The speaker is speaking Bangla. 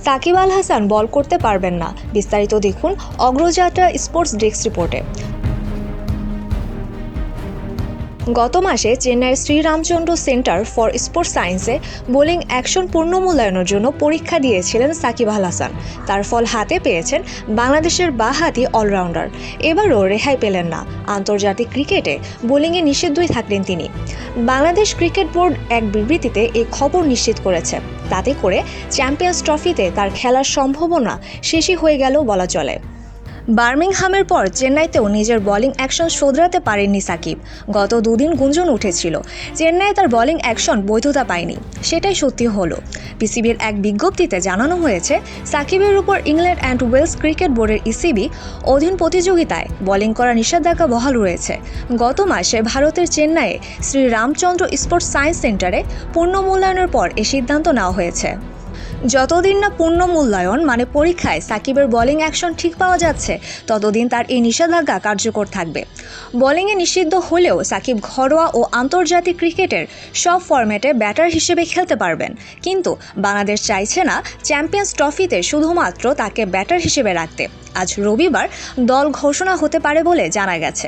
সাকিব আল হাসান বল করতে পারবেন না, বিস্তারিত দেখুন অগ্রযাত্রা স্পোর্টস ডেস্ক রিপোর্টে। গত মাসে চেন্নাইয়ের শ্রীরামচন্দ্র সেন্টার ফর স্পোর্টস সায়েন্সে বোলিং অ্যাকশন পুনর্মূল্যায়নের জন্য পরীক্ষা দিয়েছিলেন সাকিব আল হাসান। তার ফল হাতে পেয়েছেন বাংলাদেশের বাঁহাতি অলরাউন্ডার। এবারও রেহাই পেলেন না, আন্তর্জাতিক ক্রিকেটে বোলিংয়ে নিষিদ্ধই থাকলেন তিনি। বাংলাদেশ ক্রিকেট বোর্ড এক বিবৃতিতে এই খবর নিশ্চিত করেছে। তাতে করে চ্যাম্পিয়ন্স ট্রফিতে তার খেলার সম্ভাবনা শেষই হয়ে গেল বলা চলে। বার্মিংহামের পর চেন্নাইতেও নিজের বোলিং অ্যাকশন শোধরাতে পারেননি সাকিব। গত দুদিন গুঞ্জন উঠেছিল চেন্নাইয়ে তার বোলিং অ্যাকশন বৈধতা পায়নি, সেটাই সত্যি হলো। পিসিবির এক বিজ্ঞপ্তিতে জানানো হয়েছে, সাকিবের উপর ইংল্যান্ড অ্যান্ড ওয়েলস ক্রিকেট বোর্ডের ইসিবি অধীন প্রতিযোগিতায় বোলিং করা নিষেধাজ্ঞা বহাল রয়েছে। গত মাসে ভারতের চেন্নাইয়ে শ্রীরামচন্দ্র স্পোর্টস সায়েন্স সেন্টারে পুনর্মূল্যায়নের পর এই সিদ্ধান্ত নেওয়া হয়েছে। যতদিন না পূর্ণ মূল্যায়ন মানে পরীক্ষায় সাকিবের বোলিং অ্যাকশন ঠিক পাওয়া যাচ্ছে, ততদিন তার এই নিষেধাজ্ঞা কার্যকর থাকবে। বোলিংয়ে নিষিদ্ধ হলেও সাকিব ঘরোয়া ও আন্তর্জাতিক ক্রিকেটের সব ফরম্যাটে ব্যাটার হিসেবে খেলতে পারবেন। কিন্তু বাংলাদেশ চাইছে না চ্যাম্পিয়ন্স ট্রফিতে শুধুমাত্র তাকে ব্যাটার হিসেবে রাখতে। আজ রবিবার দল ঘোষণা হতে পারে বলে জানা গেছে।